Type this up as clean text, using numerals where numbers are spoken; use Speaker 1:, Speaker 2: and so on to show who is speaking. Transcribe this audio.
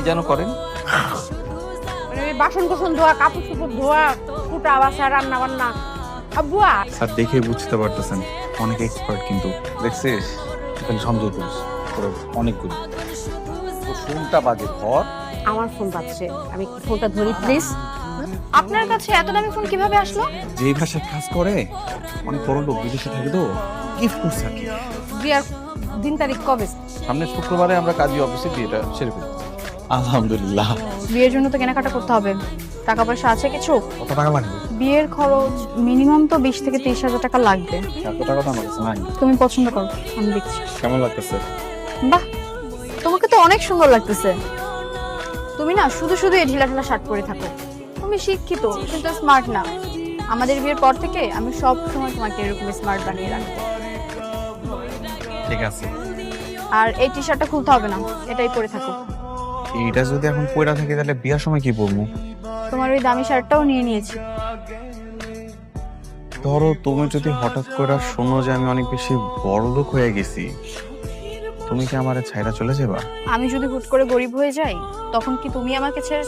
Speaker 1: যেন করেন?
Speaker 2: মানে ওই বাসন কোসন ধোয়া, কাপড় চোপড় ধোয়া, কুটা বাসা, রান্না বান্না। আব্বুয়া
Speaker 3: স্যার দেখে বুঝতে পারতেছেন অনেক এক্সপার্ট, কিন্তু
Speaker 1: দেখছিস এখানে সন্দেহ করিস তোরা অনেকগুলো। তো ফোনটা বাজে ধর।
Speaker 2: আমার ফোন পাচ্ছে, আমি একটু ফোনটা ধরি প্লিজ।
Speaker 4: আপনার কাছে এত দামি ফোন কিভাবে আসলো?
Speaker 3: যেই ভাষায় কাজ করে অনেক বড় লোক, বিদেশে থাকে তো গিফট করছে আর কি।
Speaker 2: বিয়ার দিন তারিখ কবে?
Speaker 1: সামনে শুক্রবারে আমরা কাজী অফিসে বিয়েটা সেরে ফেলবো।
Speaker 3: আলহামদুলিল্লাহ।
Speaker 4: বিয়ের জন্য তো কেনাকাটা করতে হবে, টাকা পয়সা আছে কিছু?
Speaker 3: কত টাকা লাগবে?
Speaker 4: বিয়ের খরচ মিনিমাম তো 20 থেকে 30 হাজার টাকা লাগবে।
Speaker 3: এত টাকা তো আমার কাছে নাই।
Speaker 4: তুমি পছন্দ করো, আমি দেখছি।
Speaker 3: কেমন লাগতেছে?
Speaker 4: বাহ, তোমাকে তো অনেক সুন্দর লাগতেছে। তুমি না শুধু শুধু এই ঢিলা ঢালা শার্ট পরে থাকো। তুমি শিক্ষিত কিন্তু স্মার্ট না। আমাদের বিয়ের পর থেকে আমি সব সময় তোমাকে এরকম স্মার্ট বানিয়ে রাখবো।
Speaker 3: ঠিক আছে।
Speaker 4: আর এই টি শার্টটা খুলতে হবে না, এটাই পরে থাকো।
Speaker 3: এইটা যদি এখন পয়রা থাকে তাহলে বিয়ার সময় কি পরবো?
Speaker 4: তোমার ওই দামি শার্টটাও নিয়ে নিয়েছি।
Speaker 3: ধরো তুমি যদি হঠাৎ করে শোনো যে আমি অনেক বেশি বড় লোক হয়ে গেছি, তুমি কি আমারে ছাইড়া চলে যাবা?
Speaker 4: আমি যদি হুট করে গরিব হয়ে যাই, তখন কি তুমি আমাকে ছেড়ে